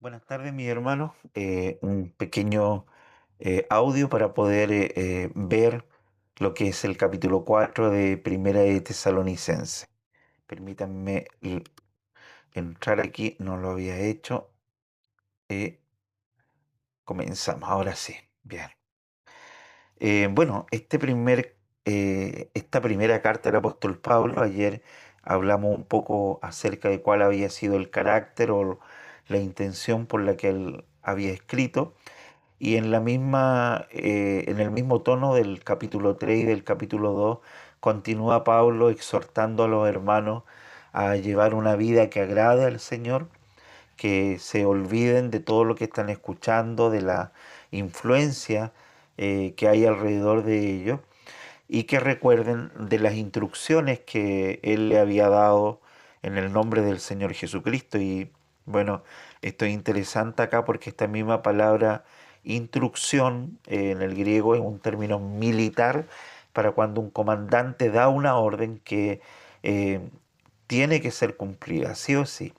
Buenas tardes, mis hermanos. Un pequeño audio para poder ver lo que es el capítulo 4 de Primera de Tesalonicense. Permítanme entrar aquí, no lo había hecho. Eh, Comenzamos, ahora sí. Bien. Bueno, esta primera carta del apóstol Pablo, ayer hablamos un poco acerca de cuál había sido el carácter o la intención por la que él había escrito. Y en el mismo tono del capítulo 3 y del capítulo 2, continúa Pablo exhortando a los hermanos a llevar una vida que agrade al Señor, que se olviden de todo lo que están escuchando, de la influencia que hay alrededor de ellos, y que recuerden de las instrucciones que Él le había dado en el nombre del Señor Jesucristo. Y bueno, esto es interesante acá porque esta misma palabra instrucción en el griego es un término militar para cuando un comandante da una orden que eh, tiene que ser cumplida, sí o sí.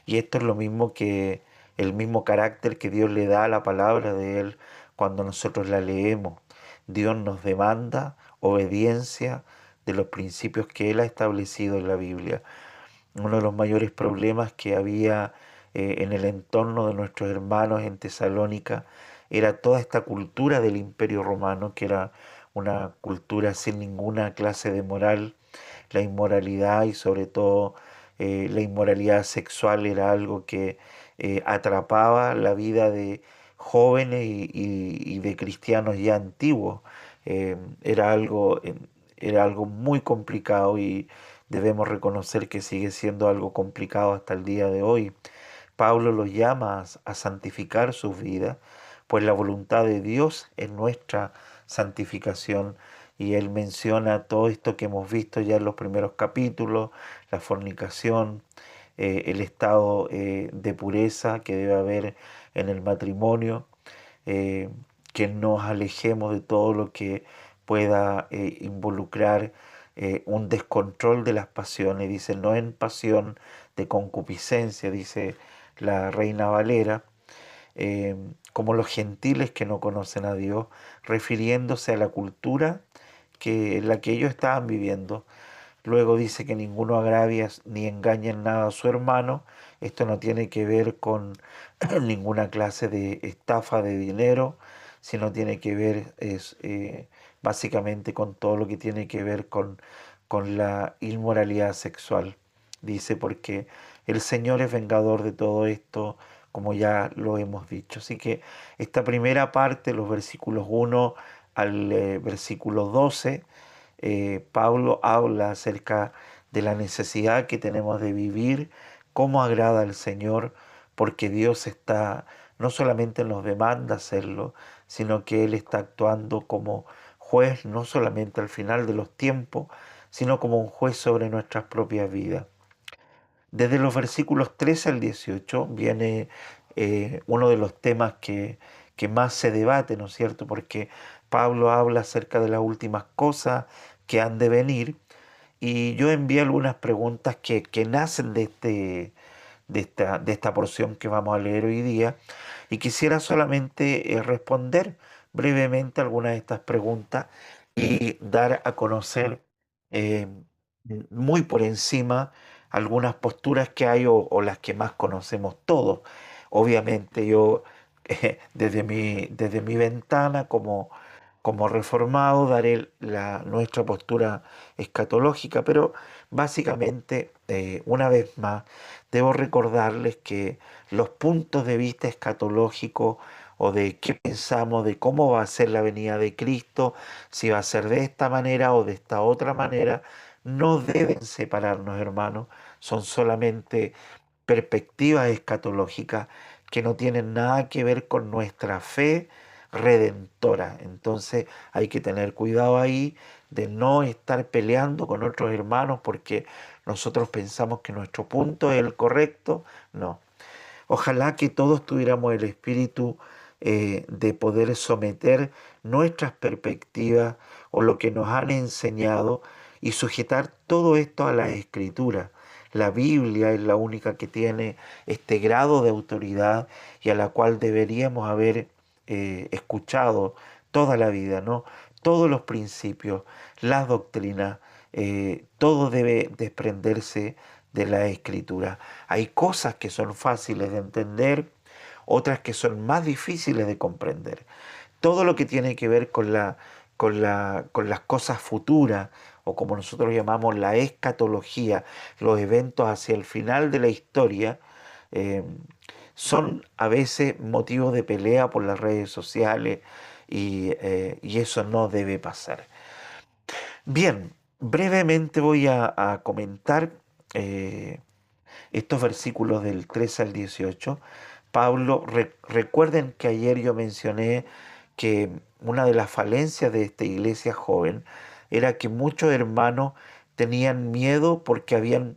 Y esto es lo mismo que el mismo carácter que Dios le da a la palabra de Él cuando nosotros la leemos. Dios nos demanda obediencia de los principios que Él ha establecido en la Biblia. Uno de los mayores problemas que había en el entorno de nuestros hermanos en Tesalónica era toda esta cultura del Imperio Romano, que era una cultura sin ninguna clase de moral. La inmoralidad y sobre todo la inmoralidad sexual era algo que atrapaba la vida de jóvenes y de cristianos ya antiguos. Eh, era algo, eh, Era algo muy complicado y debemos reconocer que sigue siendo algo complicado hasta el día de hoy. Pablo los llama a santificar sus vidas, pues la voluntad de Dios es nuestra santificación. Y él menciona todo esto que hemos visto ya en los primeros capítulos, la fornicación, el estado de pureza que debe haber en el matrimonio, eh, que nos alejemos de todo lo que pueda involucrar un descontrol de las pasiones. Dice, no en pasión de concupiscencia, dice la Reina Valera, como los gentiles que no conocen a Dios, refiriéndose a la cultura en la que ellos estaban viviendo. Luego dice que ninguno agravia ni engaña en nada a su hermano. Esto no tiene que ver con ninguna clase de estafa de dinero, sino tiene que ver básicamente con todo lo que tiene que ver con la inmoralidad sexual. Dice porque el Señor es vengador de todo esto, como ya lo hemos dicho. Así que esta primera parte, los versículos 1 al versículo 12, Pablo habla acerca de la necesidad que tenemos de vivir como agrada al Señor, porque Dios está, no solamente nos demanda hacerlo, sino que Él está actuando como juez, no solamente al final de los tiempos, sino como un juez sobre nuestras propias vidas. Desde los versículos 13 al 18 viene uno de los temas que más se debate, ¿no es cierto? Porque Pablo habla acerca de las últimas cosas que han de venir y yo envié algunas preguntas que nacen de esta porción que vamos a leer hoy día y quisiera solamente responder brevemente algunas de estas preguntas y dar a conocer eh, muy por encima algunas posturas que hay o las que más conocemos todos. Obviamente yo desde mi ventana como reformado daré nuestra postura escatológica, pero básicamente, una vez más, debo recordarles que los puntos de vista escatológicos o de qué pensamos de cómo va a ser la venida de Cristo, si va a ser de esta manera o de esta otra manera, no deben separarnos, hermanos. Son solamente perspectivas escatológicas que no tienen nada que ver con nuestra fe redentora. Entonces hay que tener cuidado ahí de no estar peleando con otros hermanos porque nosotros pensamos que nuestro punto es el correcto. No. Ojalá que todos tuviéramos el espíritu de poder someter nuestras perspectivas o lo que nos han enseñado y sujetar todo esto a la escritura. la Biblia es la única que tiene este grado de autoridad y a la cual deberíamos haber escuchado toda la vida, ¿no? Todos los principios, las doctrinas, todo debe desprenderse de la Escritura. Hay cosas que son fáciles de entender, otras que son más difíciles de comprender. Todo lo que tiene que ver con las cosas futuras, o como nosotros llamamos la escatología, los eventos hacia el final de la historia, eh, son a veces motivos de pelea por las redes sociales y eso no debe pasar. Bien, brevemente voy a comentar eh, estos versículos del 13 al 18. Pablo, recuerden que ayer yo mencioné que una de las falencias de esta iglesia joven era que muchos hermanos tenían miedo porque habían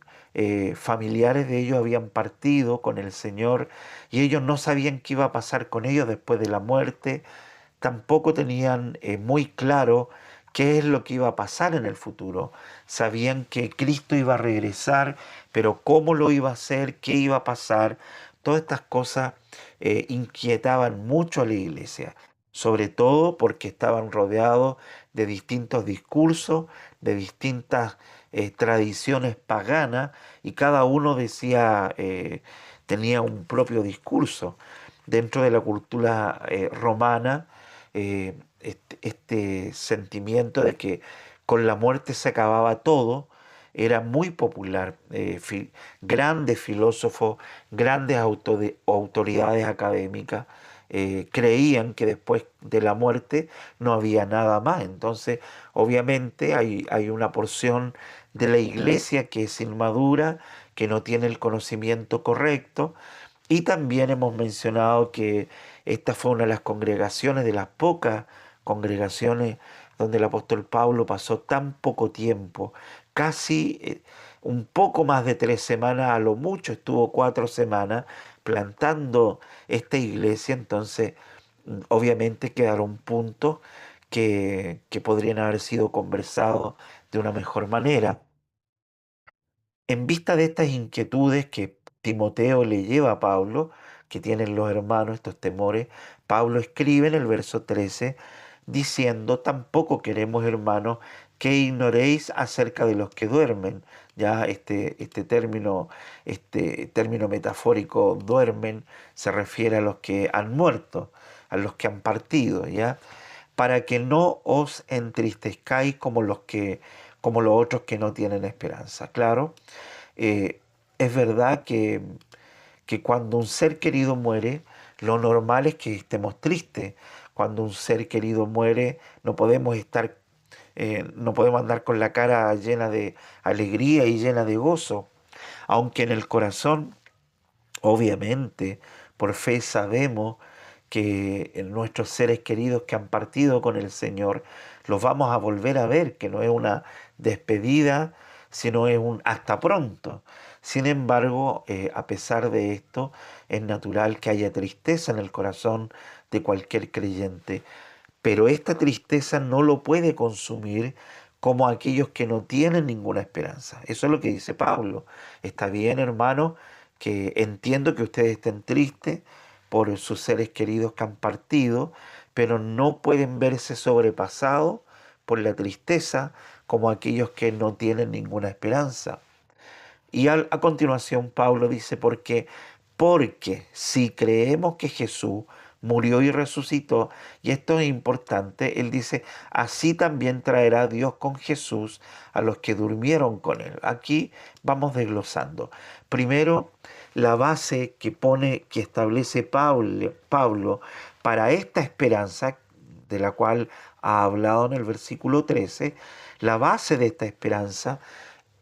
familiares de ellos habían partido con el Señor y ellos no sabían qué iba a pasar con ellos después de la muerte, tampoco tenían muy claro qué es lo que iba a pasar en el futuro. Sabían que Cristo iba a regresar, pero cómo lo iba a hacer, qué iba a pasar, todas estas cosas inquietaban mucho a la iglesia, sobre todo porque estaban rodeados de distintos discursos, de distintas tradiciones paganas, y cada uno decía, tenía un propio discurso. Dentro de la cultura romana, este sentimiento de que con la muerte se acababa todo era muy popular. Grandes filósofos, grandes autoridades académicas creían que después de la muerte no había nada más. Entonces, obviamente hay una porción de la iglesia que es inmadura, que no tiene el conocimiento correcto, y también hemos mencionado que esta fue una de las congregaciones, de las pocas congregaciones donde el apóstol Pablo pasó tan poco tiempo, casi un poco más de 3 semanas, a lo mucho estuvo 4 semanas plantando esta iglesia. Entonces obviamente quedaron puntos que podrían haber sido conversados de una mejor manera. En vista de estas inquietudes que Timoteo le lleva a Pablo, que tienen los hermanos estos temores, Pablo escribe en el verso 13 diciendo: tampoco queremos, hermanos, que ignoréis acerca de los que duermen. Ya este término metafórico duermen se refiere a los que han muerto, a los que han partido, ¿ya? Para que no os entristezcáis como los otros que no tienen esperanza. Claro, eh, es verdad que cuando un ser querido muere, lo normal es que estemos tristes. Cuando un ser querido muere, no podemos andar con la cara llena de alegría y llena de gozo, aunque en el corazón, obviamente, por fe sabemos que en nuestros seres queridos que han partido con el Señor, los vamos a volver a ver, que no es una despedida, sino es un hasta pronto. Sin embargo, a pesar de esto, es natural que haya tristeza en el corazón de cualquier creyente, pero esta tristeza no lo puede consumir como aquellos que no tienen ninguna esperanza. Eso es lo que dice Pablo. Está bien, hermano, que entiendo que ustedes estén tristes por sus seres queridos que han partido, pero no pueden verse sobrepasados por la tristeza como aquellos que no tienen ninguna esperanza. Y a continuación Pablo dice: porque si creemos que Jesús murió y resucitó, y esto es importante, él dice: así también traerá Dios con Jesús a los que durmieron con él. Aquí vamos desglosando. Primero, la base que establece Pablo para esta esperanza, de la cual ha hablado en el versículo 13, la base de esta esperanza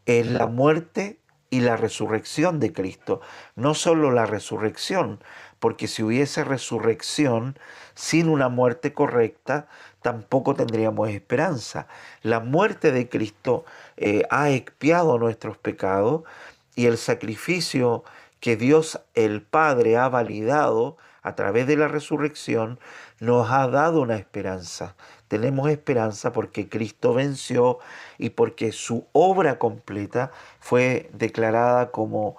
es la muerte y la resurrección de Cristo. No solo la resurrección, porque si hubiese resurrección sin una muerte correcta, tampoco tendríamos esperanza. La muerte de Cristo ha expiado nuestros pecados, y el sacrificio que Dios el Padre ha validado a través de la resurrección nos ha dado una esperanza. tenemos esperanza porque Cristo venció y porque su obra completa fue declarada como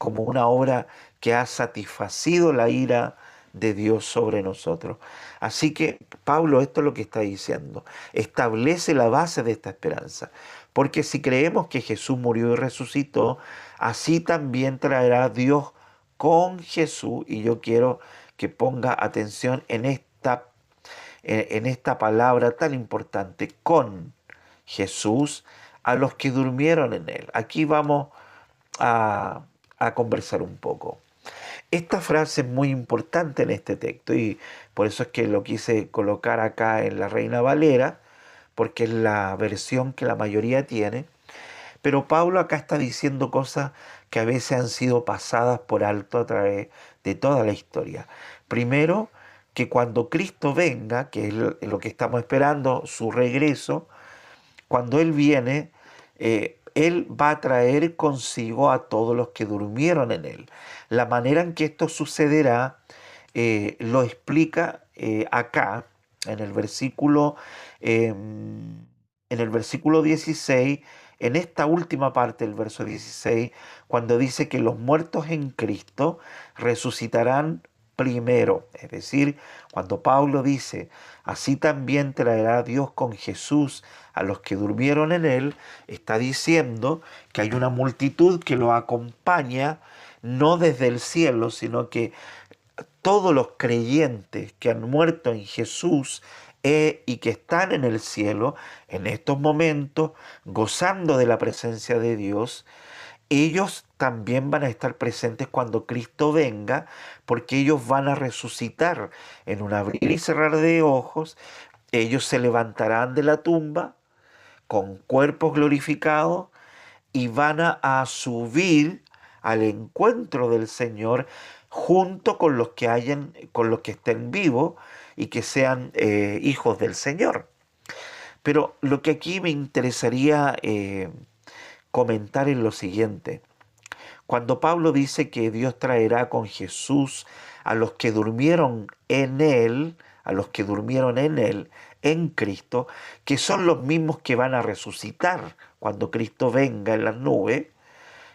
una obra que ha satisfacido la ira de Dios sobre nosotros. Así que Pablo esto es lo que está diciendo, establece la base de esta esperanza, porque si creemos que Jesús murió y resucitó, así también traerá Dios con Jesús, y yo quiero que ponga atención en esta palabra tan importante, con Jesús, a los que durmieron en él. Aquí vamos a, a conversar un poco. Esta frase es muy importante en este texto y por eso es que lo quise colocar acá en la Reina Valera, porque es la versión que la mayoría tiene. Pero Pablo acá está diciendo cosas que a veces han sido pasadas por alto a través de toda la historia. Primero, que cuando Cristo venga, que es lo que estamos esperando, su regreso, cuando Él viene, Él va a traer consigo a todos los que durmieron en Él. La manera en que esto sucederá lo explica acá en el versículo, en el versículo 16, en esta última parte del verso 16, cuando dice que los muertos en Cristo resucitarán primero. Es decir, cuando Pablo dice, así también traerá Dios con Jesús a los que durmieron en él, está diciendo que hay una multitud que lo acompaña, no desde el cielo, sino que todos los creyentes que han muerto en Jesús y que están en el cielo, en estos momentos, gozando de la presencia de Dios, ellos también van a estar presentes cuando Cristo venga, porque ellos van a resucitar en un abrir y cerrar de ojos. Ellos se levantarán de la tumba con cuerpos glorificados y van a subir al encuentro del Señor junto con los que con los que estén vivos y que sean hijos del Señor. Pero lo que aquí me interesaría comentar es lo siguiente. Cuando Pablo dice que Dios traerá con Jesús a los que durmieron en Él, a los que durmieron en Él, en Cristo, que son los mismos que van a resucitar cuando Cristo venga en las nubes,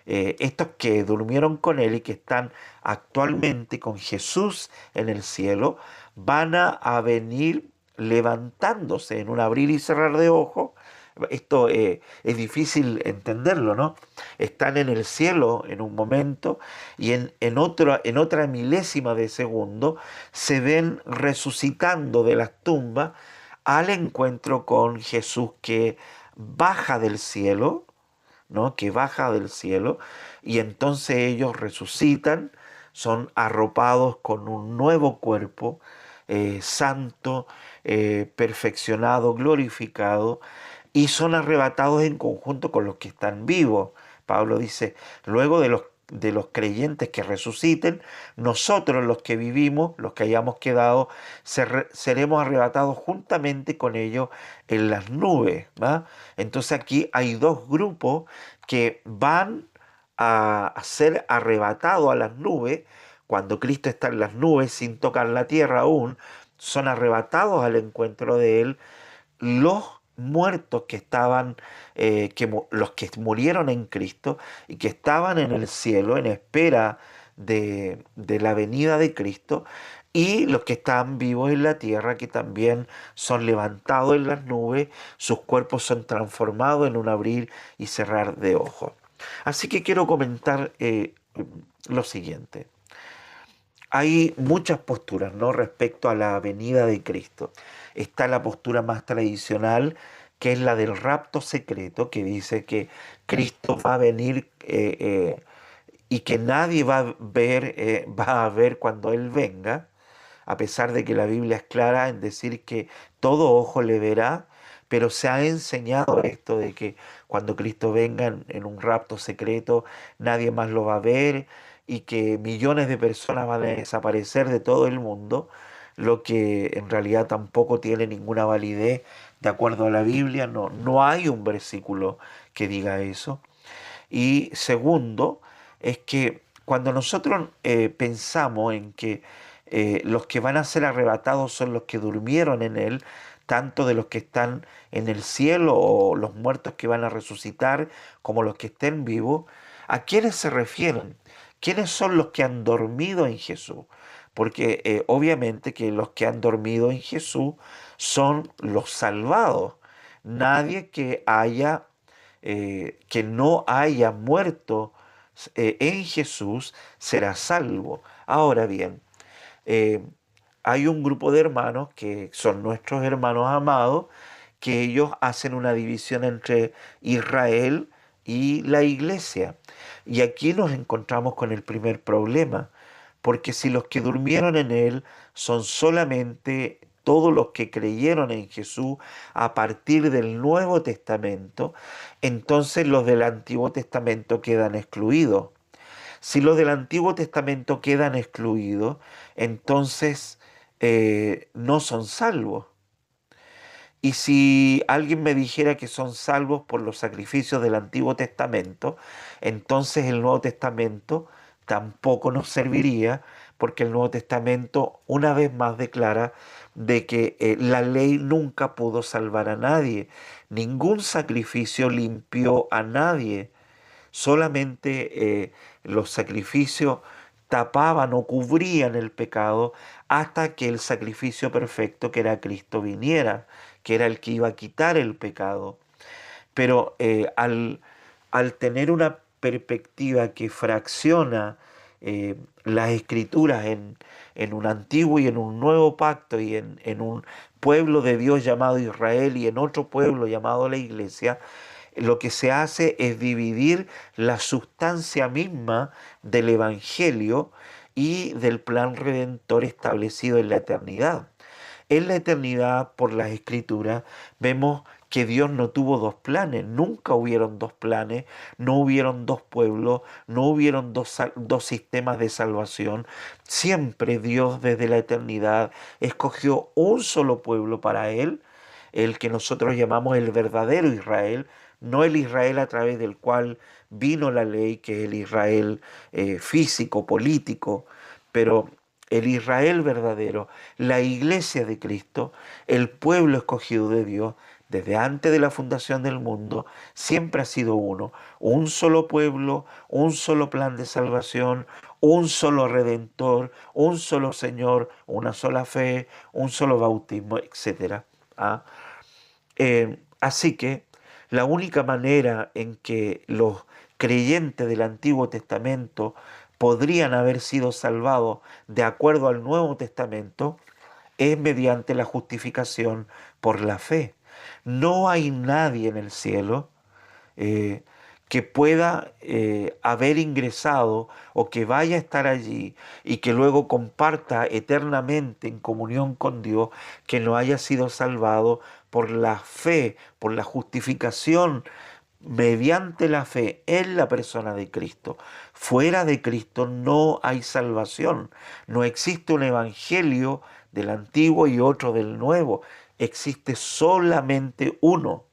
estos que durmieron con Él y que están actualmente con Jesús en el cielo, van a venir levantándose en un abrir y cerrar de ojos. Esto es difícil entenderlo, ¿no? Están en el cielo en un momento y en otra milésima de segundo se ven resucitando de las tumbas al encuentro con Jesús que baja del cielo, ¿no? Que baja del cielo y entonces ellos resucitan, son arropados con un nuevo cuerpo santo, perfeccionado, glorificado, y son arrebatados en conjunto con los que están vivos. Pablo dice, luego de los creyentes que resuciten, nosotros los que vivimos, los que hayamos quedado, seremos arrebatados juntamente con ellos en las nubes, ¿va? Entonces aquí hay dos grupos que van a ser arrebatados a las nubes. Cuando Cristo está en las nubes sin tocar la tierra aún, son arrebatados al encuentro de Él los muertos que estaban, los que murieron en Cristo y que estaban en el cielo en espera de la venida de Cristo, y los que están vivos en la tierra, que también son levantados en las nubes, sus cuerpos son transformados en un abrir y cerrar de ojos. Así que quiero comentar lo siguiente. Hay muchas posturas, ¿no?, respecto a la venida de Cristo. Está la postura más tradicional, que es la del rapto secreto, que dice que Cristo va a venir y que nadie va a ver cuando Él venga, a pesar de que la Biblia es clara en decir que todo ojo le verá, pero se ha enseñado esto de que cuando Cristo venga en un rapto secreto, nadie más lo va a ver y que millones de personas van a desaparecer de todo el mundo, lo que en realidad tampoco tiene ninguna validez de acuerdo a la Biblia. No, no hay un versículo que diga eso. Y segundo, es que cuando nosotros pensamos en que los que van a ser arrebatados son los que durmieron en él, tanto de los que están en el cielo o los muertos que van a resucitar, como los que estén vivos. ¿A quiénes se refieren? ¿Quiénes son los que han dormido en Jesús? Porque obviamente que los que han dormido en Jesús son los salvados. Nadie que no haya muerto en Jesús será salvo. Ahora bien, eh, hay un grupo de hermanos que son nuestros hermanos amados, que ellos hacen una división entre Israel y la iglesia. Y aquí nos encontramos con el primer problema, porque si los que durmieron en él son solamente todos los que creyeron en Jesús a partir del Nuevo Testamento, entonces los del Antiguo Testamento quedan excluidos. Si los del Antiguo Testamento quedan excluidos, entonces no son salvos. Y si alguien me dijera que son salvos por los sacrificios del Antiguo Testamento, entonces el Nuevo Testamento tampoco nos serviría, porque el Nuevo Testamento una vez más declara de que la ley nunca pudo salvar a nadie. Ningún sacrificio limpió a nadie. Solamente los sacrificios tapaban o cubrían el pecado hasta que el sacrificio perfecto, que era Cristo, viniera, que era el que iba a quitar el pecado. Pero al tener una perspectiva que fracciona las escrituras en un antiguo y en un nuevo pacto, y en un pueblo de Dios llamado Israel y en otro pueblo llamado la iglesia, lo que se hace es dividir la sustancia misma del Evangelio y del plan redentor establecido en la eternidad. En la eternidad, por las escrituras, vemos que Dios no tuvo dos planes, nunca hubieron dos planes, no hubieron dos pueblos, no hubieron dos sistemas de salvación. Siempre Dios desde la eternidad escogió un solo pueblo para Él, el que nosotros llamamos el verdadero Israel, no el Israel a través del cual vino la ley, que es el Israel físico, político, pero el Israel verdadero, la iglesia de Cristo, el pueblo escogido de Dios, desde antes de la fundación del mundo, siempre ha sido uno, un solo pueblo, un solo plan de salvación, un solo redentor, un solo Señor, una sola fe, un solo bautismo, etcétera. ¿Ah? Así que la única manera en que los creyentes del Antiguo Testamento podrían haber sido salvados de acuerdo al Nuevo Testamento es mediante la justificación por la fe. No hay nadie en el cielo eh, que pueda haber ingresado o que vaya a estar allí y que luego comparta eternamente en comunión con Dios, que no haya sido salvado por la fe, por la justificación mediante la fe en la persona de Cristo. Fuera de Cristo no hay salvación. No existe un evangelio del antiguo y otro del nuevo. Existe solamente uno.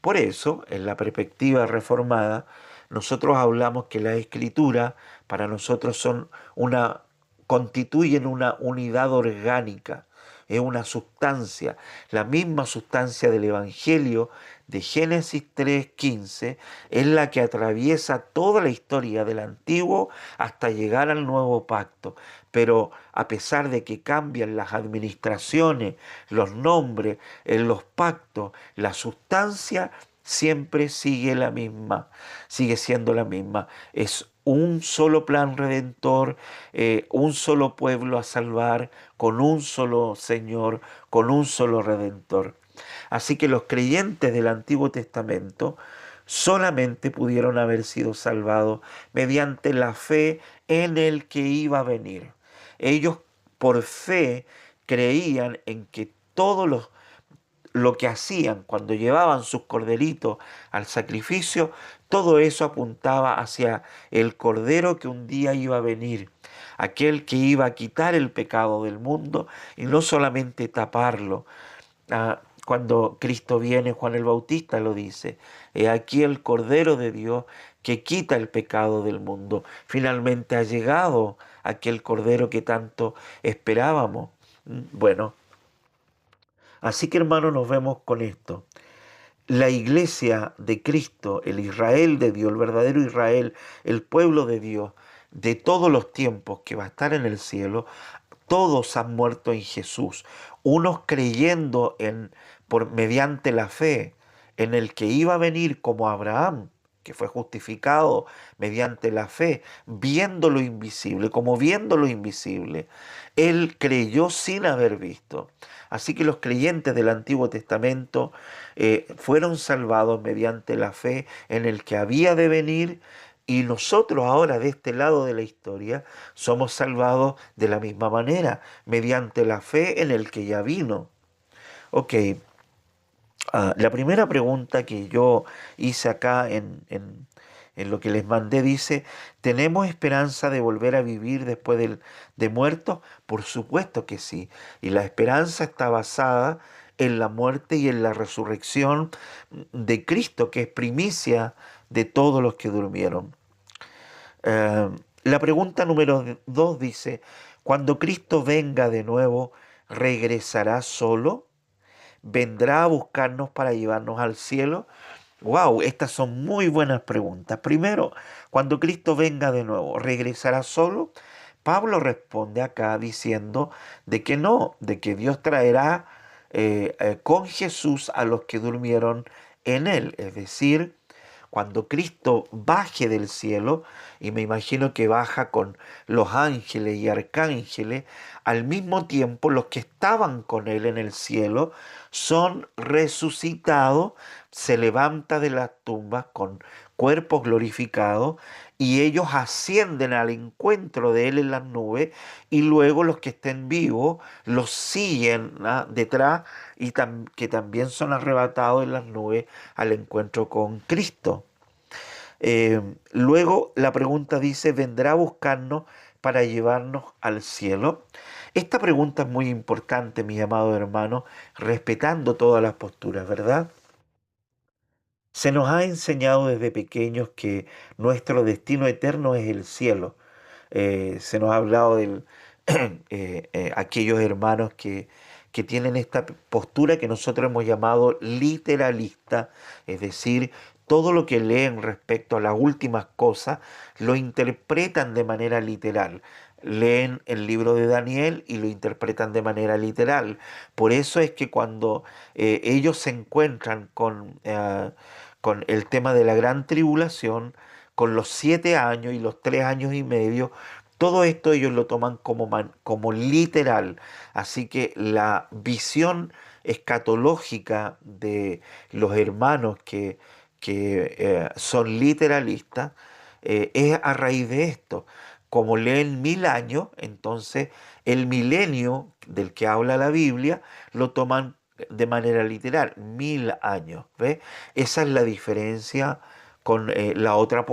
Por eso, en la perspectiva reformada, nosotros hablamos que las escrituras para nosotros constituyen una unidad orgánica, es una sustancia, la misma sustancia del Evangelio de Génesis 3:15 es la que atraviesa toda la historia del antiguo hasta llegar al nuevo pacto. Pero a pesar de que cambian las administraciones, los nombres, en los pactos, la sustancia siempre sigue la misma, sigue siendo la misma. Es un solo plan redentor, un solo pueblo a salvar, con un solo Señor, con un solo Redentor. Así que los creyentes del Antiguo Testamento solamente pudieron haber sido salvados mediante la fe en el que iba a venir. Ellos por fe creían en que lo que hacían cuando llevaban sus corderitos al sacrificio, todo eso apuntaba hacia el cordero que un día iba a venir, aquel que iba a quitar el pecado del mundo y no solamente taparlo. Cuando Cristo viene, Juan el Bautista lo dice: he aquí el Cordero de Dios que quita el pecado del mundo. Finalmente ha llegado aquel Cordero que tanto esperábamos. Bueno, así que hermanos, nos vemos con esto. La iglesia de Cristo, el Israel de Dios, el verdadero Israel, el pueblo de Dios, de todos los tiempos que va a estar en el cielo, todos han muerto en Jesús, unos creyendo mediante la fe en el que iba a venir como Abraham, que fue justificado mediante la fe, viendo lo invisible, como viendo lo invisible. Él creyó sin haber visto. Así que los creyentes del Antiguo Testamento fueron salvados mediante la fe en el que había de venir, y nosotros ahora de este lado de la historia somos salvados de la misma manera, mediante la fe en el que ya vino. Ok, la primera pregunta que yo hice acá en lo que les mandé dice, ¿tenemos esperanza de volver a vivir después de muertos? Por supuesto que sí. Y la esperanza está basada en la muerte y en la resurrección de Cristo, que es primicia de todos los que durmieron. Eh, la pregunta número 2 dice, cuando Cristo venga de nuevo, ¿regresará solo? ¿Vendrá a buscarnos para llevarnos al cielo? Wow, estas son muy buenas preguntas. Primero, cuando Cristo venga de nuevo, ¿regresará solo? Pablo responde acá diciendo de que no, de que Dios traerá con Jesús a los que durmieron en él. Es decir, cuando Cristo baje del cielo, y me imagino que baja con los ángeles y arcángeles, al mismo tiempo los que estaban con él en el cielo son resucitados, se levanta de las tumbas con cuerpos glorificados, y ellos ascienden al encuentro de él en las nubes, y luego los que estén vivos los siguen detrás, y que también son arrebatados en las nubes al encuentro con Cristo. Luego la pregunta dice, ¿vendrá a buscarnos para llevarnos al cielo? Esta pregunta es muy importante, mis amados hermanos, respetando todas las posturas, ¿verdad? Se nos ha enseñado desde pequeños que nuestro destino eterno es el cielo. Se nos ha hablado de aquellos hermanos que tienen esta postura que nosotros hemos llamado literalista, es decir, todo lo que leen respecto a las últimas cosas lo interpretan de manera literal. Leen el libro de Daniel y lo interpretan de manera literal. Por eso es que cuando ellos se encuentran con el tema de la gran tribulación, con los 7 años y los 3 años y medio, todo esto ellos lo toman como literal. Así que la visión escatológica de los hermanos que son literalistas es a raíz de esto. Como leen 1000 años, entonces el milenio del que habla la Biblia lo toman de manera literal, 1000 años. ¿Ve? Esa es la diferencia con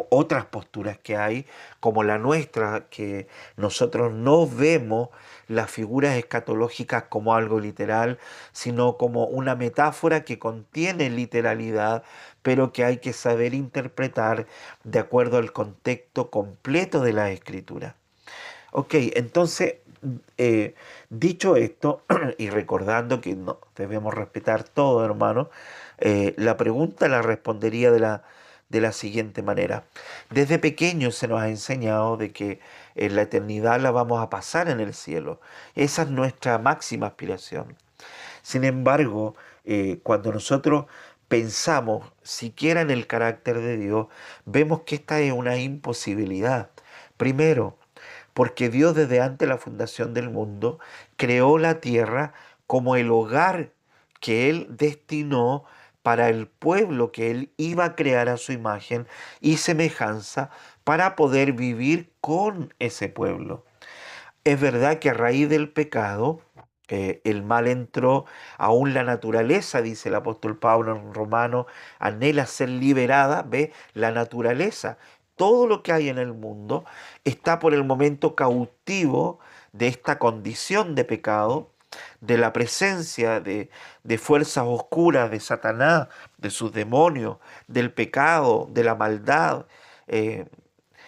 otras posturas que hay, como la nuestra, que nosotros no vemos las figuras escatológicas como algo literal, sino como una metáfora que contiene literalidad, pero que hay que saber interpretar de acuerdo al contexto completo de la escritura. Ok, entonces, eh, dicho esto, y recordando que no debemos respetar todo, hermano, la pregunta la respondería de la siguiente manera. Desde pequeños se nos ha enseñado de que la eternidad la vamos a pasar en el cielo. Esa es nuestra máxima aspiración. Sin embargo, cuando nosotros pensamos siquiera en el carácter de Dios, vemos que esta es una imposibilidad. Primero, porque Dios desde antes de la fundación del mundo creó la tierra como el hogar que Él destinó para el pueblo que Él iba a crear a su imagen y semejanza para poder vivir con ese pueblo. Es verdad que a raíz del pecado, el mal entró, aún la naturaleza, dice el apóstol Pablo en Romano, anhela ser liberada, ve, la naturaleza. Todo lo que hay en el mundo está por el momento cautivo de esta condición de pecado, de la presencia de fuerzas oscuras, de Satanás, de sus demonios, del pecado, de la maldad. eh,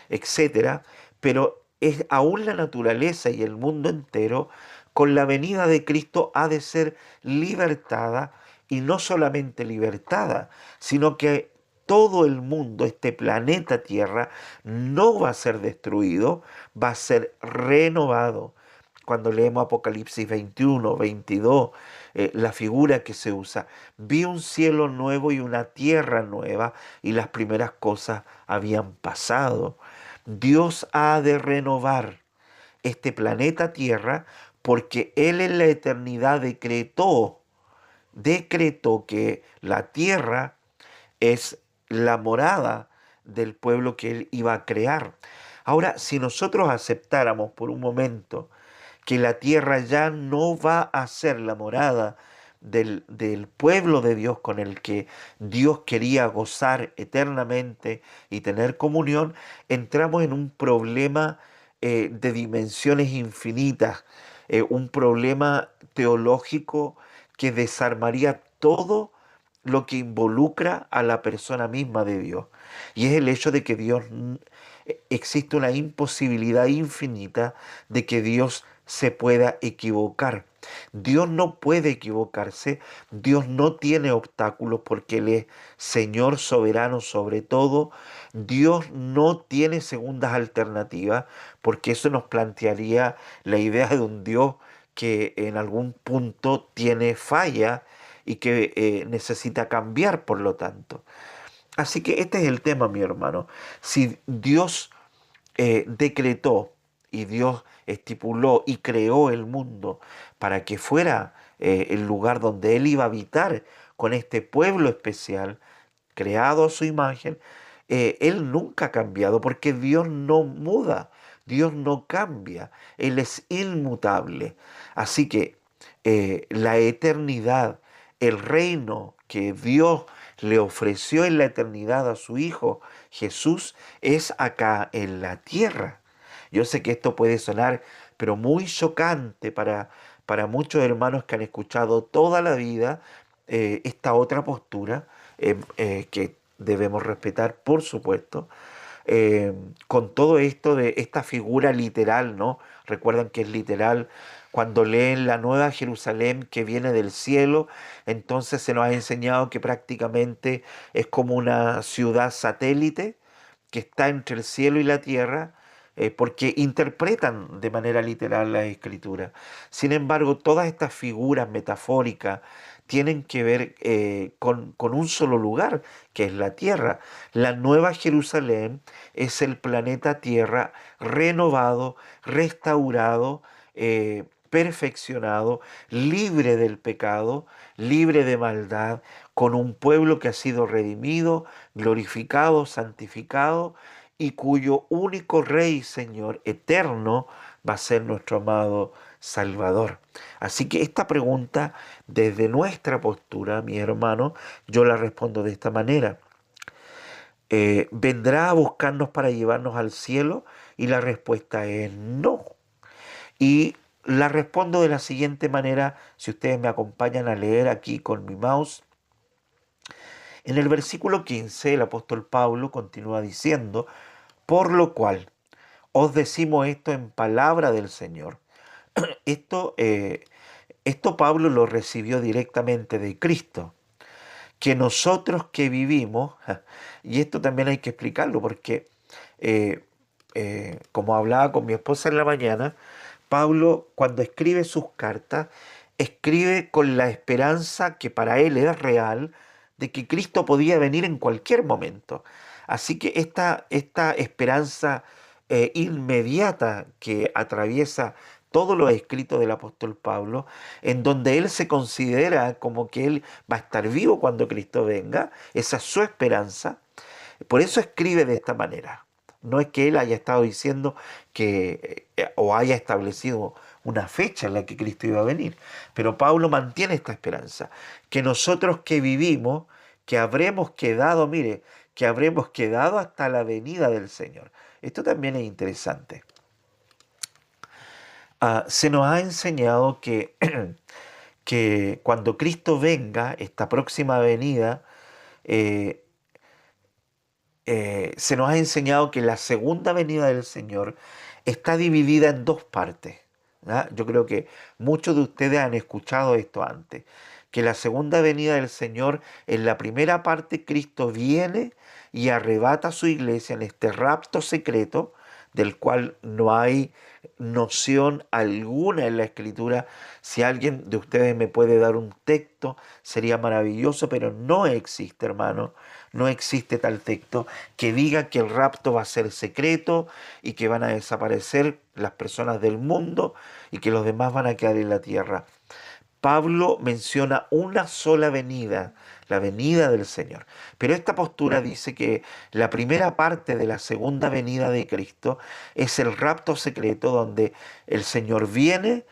etcétera, pero es aún la naturaleza y el mundo entero, con la venida de Cristo ha de ser libertada, y no solamente libertada, sino que todo el mundo, este planeta Tierra, no va a ser destruido, va a ser renovado. Cuando leemos Apocalipsis 21, 22, la figura que se usa, vi un cielo nuevo y una tierra nueva, y las primeras cosas habían pasado. Dios ha de renovar este planeta Tierra porque Él en la eternidad decretó que la Tierra es la morada del pueblo que Él iba a crear. Ahora, si nosotros aceptáramos por un momento que la tierra ya no va a ser la morada del pueblo de Dios con el que Dios quería gozar eternamente y tener comunión, entramos en un problema de dimensiones infinitas, un problema teológico que desarmaría todo lo que involucra a la persona misma de Dios. Y es el hecho de que existe una imposibilidad infinita de que Dios se pueda equivocar. Dios no puede equivocarse, Dios no tiene obstáculos porque Él es Señor soberano sobre todo. Dios no tiene segundas alternativas porque eso nos plantearía la idea de un Dios que en algún punto tiene falla y que necesita cambiar, por lo tanto. Así que este es el tema, mi hermano. Si Dios decretó y Dios estipuló y creó el mundo para que fuera el lugar donde Él iba a habitar con este pueblo especial, creado a su imagen, Él nunca ha cambiado porque Dios no muda, Dios no cambia, Él es inmutable. Así que la eternidad, el reino que Dios le ofreció en la eternidad a su Hijo Jesús es acá en la tierra. Yo sé que esto puede sonar, pero muy chocante para muchos hermanos que han escuchado toda la vida esta otra postura, que debemos respetar, por supuesto, eh, con todo esto de esta figura literal, ¿no? Recuerdan que es literal. Cuando leen la Nueva Jerusalén que viene del cielo, entonces se nos ha enseñado que prácticamente es como una ciudad satélite que está entre el cielo y la tierra, porque interpretan de manera literal la escritura. Sin embargo, todas estas figuras metafóricas tienen que ver con un solo lugar, que es la tierra. La Nueva Jerusalén es el planeta Tierra renovado, restaurado, perfeccionado, libre del pecado, libre de maldad, con un pueblo que ha sido redimido, glorificado, santificado, y cuyo único Rey y Señor eterno va a ser nuestro amado Salvador. Así que esta pregunta, desde nuestra postura, mi hermano, yo la respondo de esta manera. ¿Vendrá a buscarnos para llevarnos al cielo? Y la respuesta es no. Y la respondo de la siguiente manera, si ustedes me acompañan a leer aquí con mi mouse. En el versículo 15, el apóstol Pablo continúa diciendo, por lo cual os decimos esto en palabra del Señor. Esto, esto Pablo lo recibió directamente de Cristo, que nosotros que vivimos, y esto también hay que explicarlo porque, eh, como hablaba con mi esposa en la mañana, Pablo cuando escribe sus cartas, escribe con la esperanza que para él era real de que Cristo podía venir en cualquier momento. Así que esta esperanza inmediata que atraviesa todos los escritos del apóstol Pablo, en donde él se considera como que él va a estar vivo cuando Cristo venga, esa es su esperanza, por eso escribe de esta manera. No es que él haya estado diciendo que o haya establecido una fecha en la que Cristo iba a venir, pero Pablo mantiene esta esperanza, que nosotros que vivimos, que habremos quedado, mire, que habremos quedado hasta la venida del Señor. Esto también es interesante. Se nos ha enseñado que cuando Cristo venga, esta próxima venida, eh, se nos ha enseñado que la segunda venida del Señor está dividida en dos partes. ¿Ya? Yo creo que muchos de ustedes han escuchado esto antes, que la segunda venida del Señor, en la primera parte, Cristo viene y arrebata a su iglesia en este rapto secreto, del cual no hay noción alguna en la Escritura. Si alguien de ustedes me puede dar un texto, sería maravilloso, pero no existe, hermano. No existe tal texto que diga que el rapto va a ser secreto y que van a desaparecer las personas del mundo y que los demás van a quedar en la tierra. Pablo menciona una sola venida, la venida del Señor. Pero esta postura dice que la primera parte de la segunda venida de Cristo es el rapto secreto donde el Señor viene,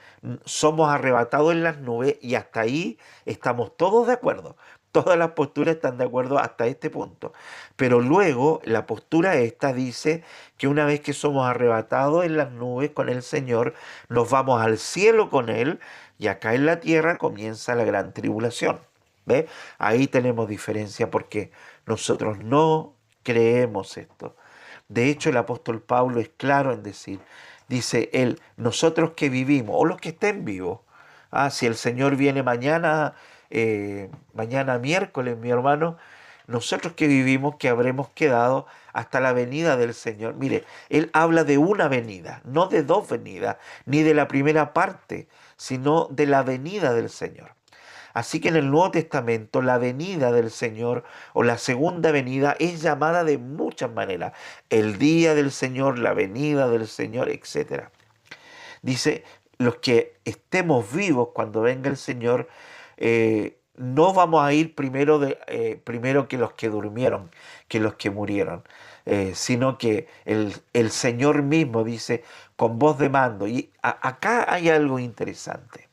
somos arrebatados en las nubes y hasta ahí estamos todos de acuerdo. Todas las posturas están de acuerdo hasta este punto. Pero luego la postura esta dice que una vez que somos arrebatados en las nubes con el Señor, nos vamos al cielo con Él y acá en la tierra comienza la gran tribulación. ¿Ve? Ahí tenemos diferencia porque nosotros no creemos esto. De hecho, el apóstol Pablo es claro en decir, dice él, nosotros que vivimos, o los que estén vivos, si el Señor viene mañana, mañana miércoles, mi hermano, nosotros que vivimos, que habremos quedado hasta la venida del Señor. Mire, él habla de una venida, no de dos venidas, ni de la primera parte, sino de la venida del Señor. Así que en el Nuevo Testamento la venida del Señor o la segunda venida es llamada de muchas maneras. El día del Señor, la venida del Señor, etcétera. Dice, los que estemos vivos cuando venga el Señor, no vamos a ir primero que los que durmieron, que los que murieron, sino que el Señor mismo dice con voz de mando. Y acá hay algo interesante.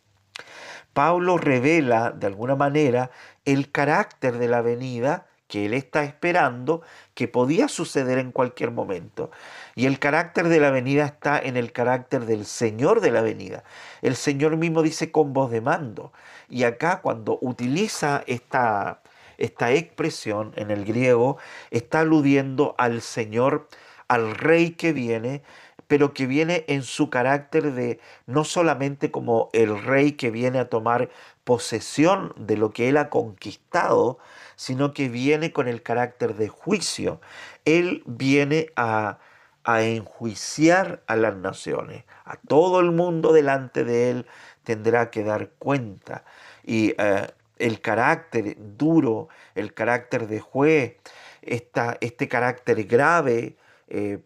Pablo revela de alguna manera el carácter de la venida que él está esperando, que podía suceder en cualquier momento. Y el carácter de la venida está en el carácter del Señor de la venida. El Señor mismo dice con voz de mando. Y acá cuando utiliza esta expresión en el griego, está aludiendo al Señor, al Rey que viene, pero que viene en su carácter de no solamente como el rey que viene a tomar posesión de lo que él ha conquistado, sino que viene con el carácter de juicio. Él viene a enjuiciar a las naciones. A todo el mundo delante de él tendrá que dar cuenta. Y el carácter duro, el carácter de juez, este carácter grave,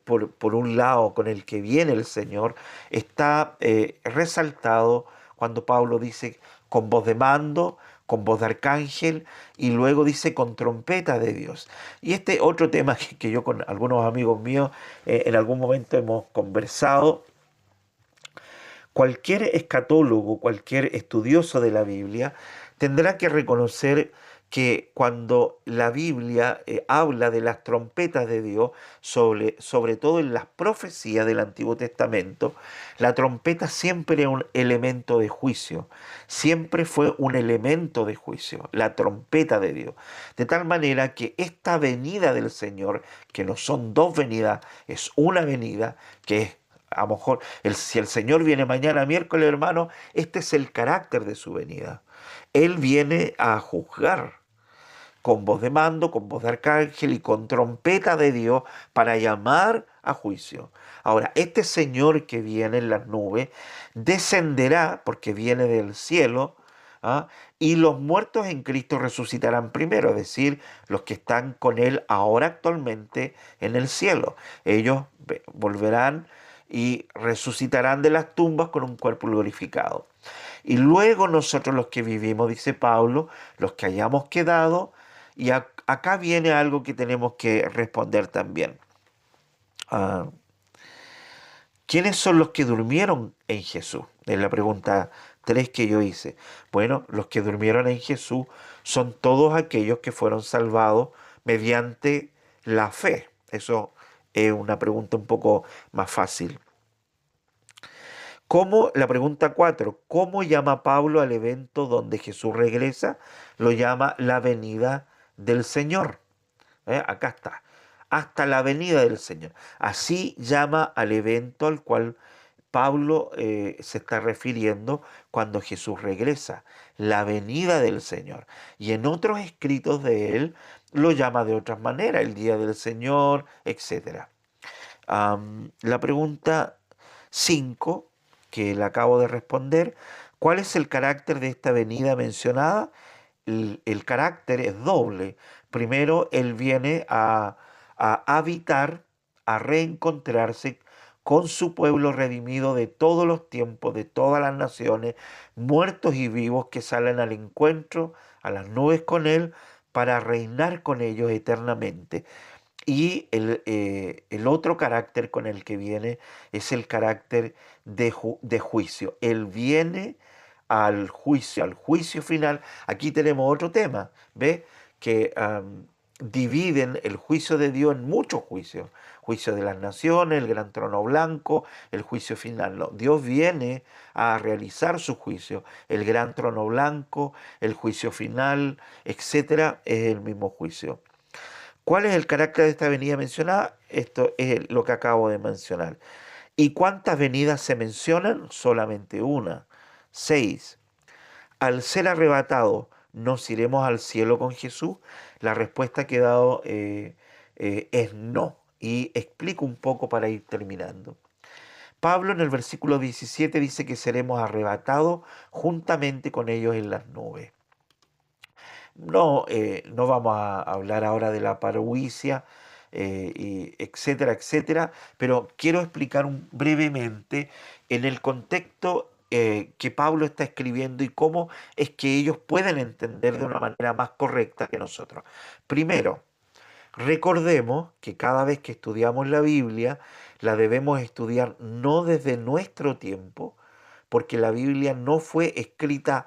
por un lado, con el que viene el Señor, está resaltado cuando Pablo dice con voz de mando, con voz de arcángel, y luego dice con trompeta de Dios. Y este otro tema que yo con algunos amigos míos en algún momento hemos conversado. Cualquier escatólogo, cualquier estudioso de la Biblia tendrá que reconocer que cuando la Biblia habla de las trompetas de Dios, sobre todo en las profecías del Antiguo Testamento, la trompeta siempre es un elemento de juicio, siempre fue un elemento de juicio, la trompeta de Dios. De tal manera que esta venida del Señor, que no son dos venidas, es una venida, que es a lo mejor, si el Señor viene mañana miércoles, hermano, este es el carácter de su venida. Él viene a juzgar con voz de mando, con voz de arcángel y con trompeta de Dios para llamar a juicio. Ahora, este Señor que viene en las nubes descenderá, porque viene del cielo, y los muertos en Cristo resucitarán primero, es decir, los que están con Él ahora actualmente en el cielo. Ellos volverán y resucitarán de las tumbas con un cuerpo glorificado. Y luego nosotros los que vivimos, dice Pablo, los que hayamos quedado, y acá viene algo que tenemos que responder también. Ah, ¿Quiénes son los que durmieron en Jesús? Es la pregunta 3 que yo hice. Bueno, los que durmieron en Jesús son todos aquellos que fueron salvados mediante la fe. Eso es una pregunta un poco más fácil. La pregunta 4, ¿cómo llama Pablo al evento donde Jesús regresa? Lo llama la venida del Señor. Acá está. hasta la venida del Señor. Así llama al evento al cual Pablo se está refiriendo cuando Jesús regresa, la venida del Señor. Y en otros escritos de él lo llama de otras maneras, el día del Señor, etcétera. La pregunta 5 que le acabo de responder, ¿cuál es el carácter de esta venida mencionada? El carácter es doble. Primero, él viene a habitar, a reencontrarse con su pueblo redimido de todos los tiempos, de todas las naciones, muertos y vivos que salen al encuentro, a las nubes con él, para reinar con ellos eternamente. Y el otro carácter con el que viene es el carácter de juicio. Él viene al juicio final. Aquí tenemos otro tema, ¿ves? Que dividen el juicio de Dios en muchos juicios. Juicio de las naciones, el gran trono blanco, el juicio final. No, Dios viene a realizar su juicio. El gran trono blanco, el juicio final, etcétera, es el mismo juicio. ¿Cuál es el carácter de esta venida mencionada? Esto es lo que acabo de mencionar. ¿Y cuántas venidas se mencionan? Solamente una. 6. Al ser arrebatado, ¿nos iremos al cielo con Jesús? La respuesta que he dado es no. Y explico un poco para ir terminando. Pablo en el versículo 17 dice que seremos arrebatados juntamente con ellos en las nubes. No, no vamos a hablar ahora de la paruisia, y etcétera, etcétera, pero quiero explicar brevemente en el contexto que Pablo está escribiendo y cómo es que ellos pueden entender de una manera más correcta que nosotros. Primero, recordemos que cada vez que estudiamos la Biblia, la debemos estudiar no desde nuestro tiempo, porque la Biblia no fue escrita,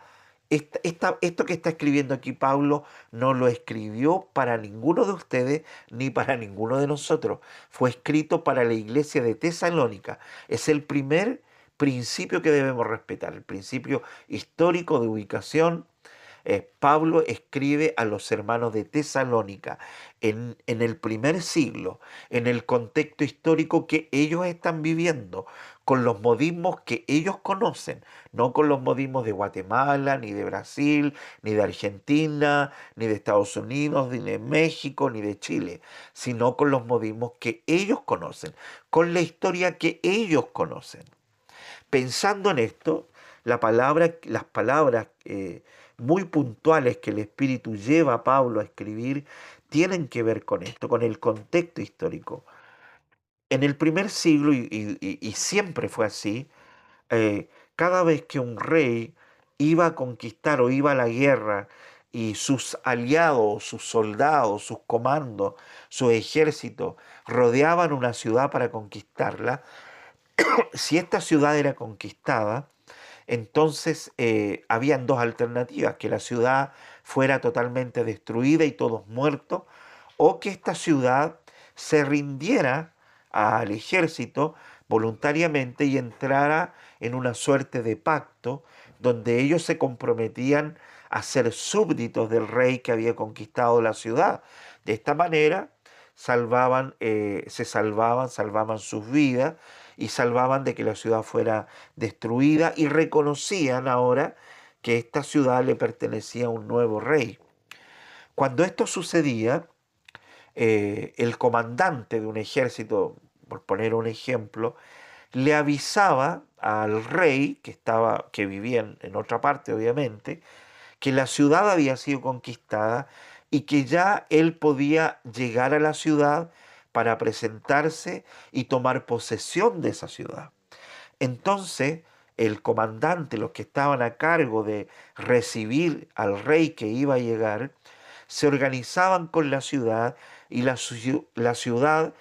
esto que está escribiendo aquí Pablo no lo escribió para ninguno de ustedes ni para ninguno de nosotros. Fue escrito para la iglesia de Tesalónica. Es el primer principio que debemos respetar, el principio histórico de ubicación. Pablo escribe a los hermanos de Tesalónica en el primer siglo, en el contexto histórico que ellos están viviendo, con los modismos que ellos conocen, no con los modismos de Guatemala, ni de Brasil, ni de Argentina, ni de Estados Unidos, ni de México, ni de Chile, sino con los modismos que ellos conocen, con la historia que ellos conocen. Pensando en esto, las palabras muy puntuales que el Espíritu lleva a Pablo a escribir tienen que ver con esto, con el contexto histórico. En el primer siglo, y siempre fue así, cada vez que un rey iba a conquistar o iba a la guerra y sus aliados, sus soldados, sus comandos, su ejército rodeaban una ciudad para conquistarla, si esta ciudad era conquistada, entonces habían dos alternativas: que la ciudad fuera totalmente destruida y todos muertos, o que esta ciudad se rindiera al ejército voluntariamente y entrara en una suerte de pacto donde ellos se comprometían a ser súbditos del rey que había conquistado la ciudad. De esta manera salvaban sus vidas y salvaban de que la ciudad fuera destruida, y reconocían ahora que esta ciudad le pertenecía a un nuevo rey. Cuando esto sucedía, el comandante de un ejército, por poner un ejemplo, le avisaba al rey que vivía en otra parte, obviamente, que la ciudad había sido conquistada y que ya él podía llegar a la ciudad para presentarse y tomar posesión de esa ciudad. Entonces, el comandante, los que estaban a cargo de recibir al rey que iba a llegar, se organizaban con la ciudad, y la ciudad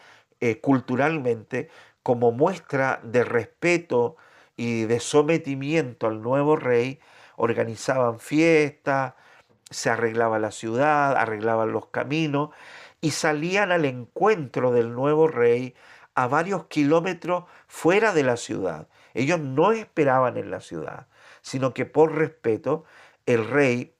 culturalmente, como muestra de respeto y de sometimiento al nuevo rey, organizaban fiestas, se arreglaba la ciudad, arreglaban los caminos y salían al encuentro del nuevo rey a varios kilómetros fuera de la ciudad. Ellos no esperaban en la ciudad, sino que por respeto el rey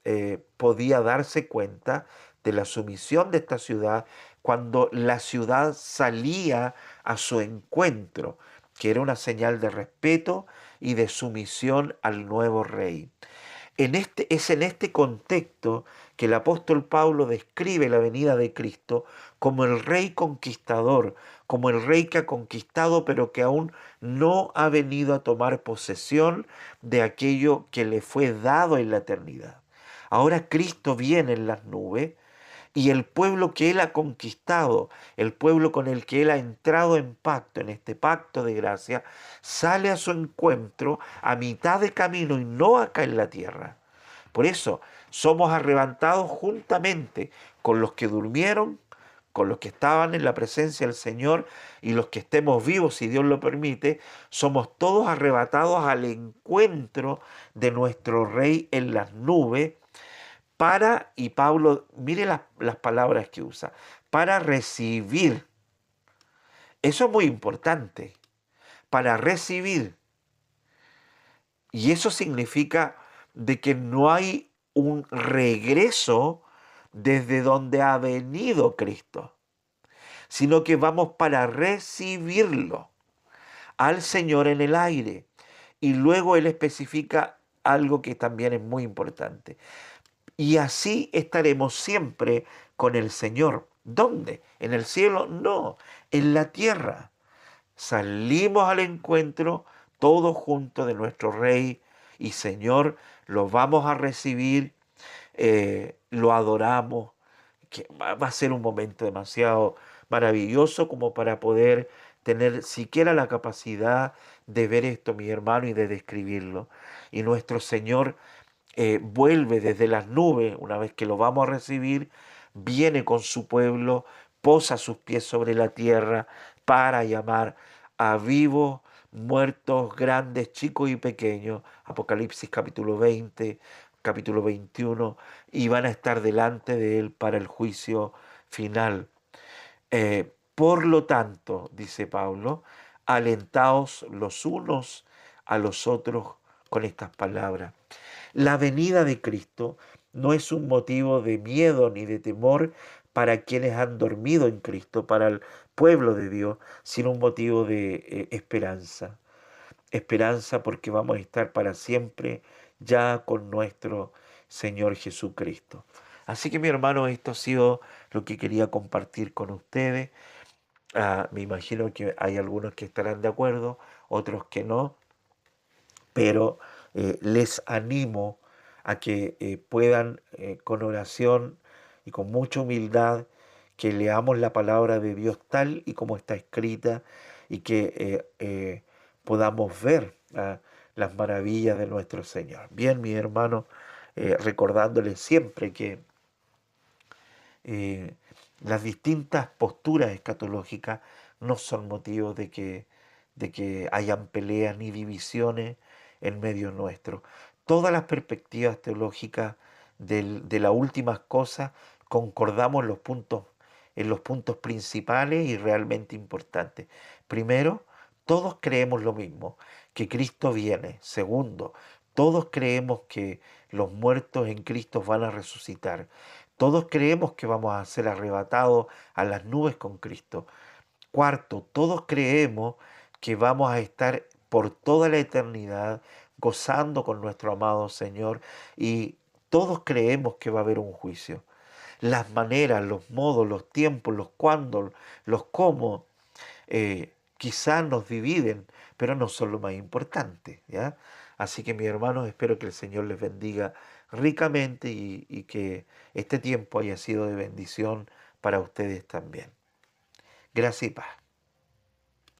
podía darse cuenta de la sumisión de esta ciudad, cuando la ciudad salía a su encuentro, que era una señal de respeto y de sumisión al nuevo rey. Es en este contexto que el apóstol Pablo describe la venida de Cristo como el rey conquistador, como el rey que ha conquistado pero que aún no ha venido a tomar posesión de aquello que le fue dado en la eternidad. Ahora Cristo viene en las nubes y el pueblo que Él ha conquistado, el pueblo con el que Él ha entrado en pacto, en este pacto de gracia, sale a su encuentro a mitad de camino y no acá en la tierra. Por eso somos arrebatados juntamente con los que durmieron, con los que estaban en la presencia del Señor y los que estemos vivos, si Dios lo permite, somos todos arrebatados al encuentro de nuestro Rey en las nubes y Pablo, mire las palabras que usa, para recibir. Eso es muy importante, para recibir. Y eso significa de que no hay un regreso desde donde ha venido Cristo, sino que vamos para recibirlo al Señor en el aire. Y luego Él especifica algo que también es muy importante. Y así estaremos siempre con el Señor. ¿Dónde? ¿En el cielo? No, en la tierra. Salimos al encuentro todos juntos de nuestro Rey y Señor. Lo vamos a recibir, lo adoramos. Que va a ser un momento demasiado maravilloso como para poder tener siquiera la capacidad de ver esto, mi hermano, y de describirlo. Y nuestro Señor vuelve desde las nubes, una vez que lo vamos a recibir, viene con su pueblo, posa sus pies sobre la tierra para llamar a vivos, muertos, grandes, chicos y pequeños, Apocalipsis capítulo 20, capítulo 21, y van a estar delante de Él para el juicio final. Por lo tanto, dice Pablo, alentaos los unos a los otros con estas palabras. La venida de Cristo no es un motivo de miedo ni de temor para quienes han dormido en Cristo, para el pueblo de Dios, sino un motivo de esperanza. Esperanza porque vamos a estar para siempre ya con nuestro Señor Jesucristo. Así que mi hermano, esto ha sido lo que quería compartir con ustedes. Me imagino que hay algunos que estarán de acuerdo, otros que no, pero les animo a que puedan con oración y con mucha humildad que leamos la palabra de Dios tal y como está escrita y que podamos ver las maravillas de nuestro Señor. Bien, mi hermano, recordándoles siempre que eh, las distintas posturas escatológicas no son motivos de que hayan peleas ni divisiones en medio nuestro. Todas las perspectivas teológicas de las últimas cosas concordamos en los puntos principales y realmente importantes. Primero, todos creemos lo mismo, que Cristo viene. Segundo, todos creemos que los muertos en Cristo van a resucitar. Todos creemos que vamos a ser arrebatados a las nubes con Cristo. Cuarto, todos creemos que vamos a estar por toda la eternidad gozando con nuestro amado Señor y todos creemos que va a haber un juicio. Las maneras, los modos, los tiempos, los cuándo, los cómo, quizás nos dividen, pero no son lo más importante, ¿ya? Así que mis hermanos, espero que el Señor les bendiga ricamente y que este tiempo haya sido de bendición para ustedes también. Gracias y paz.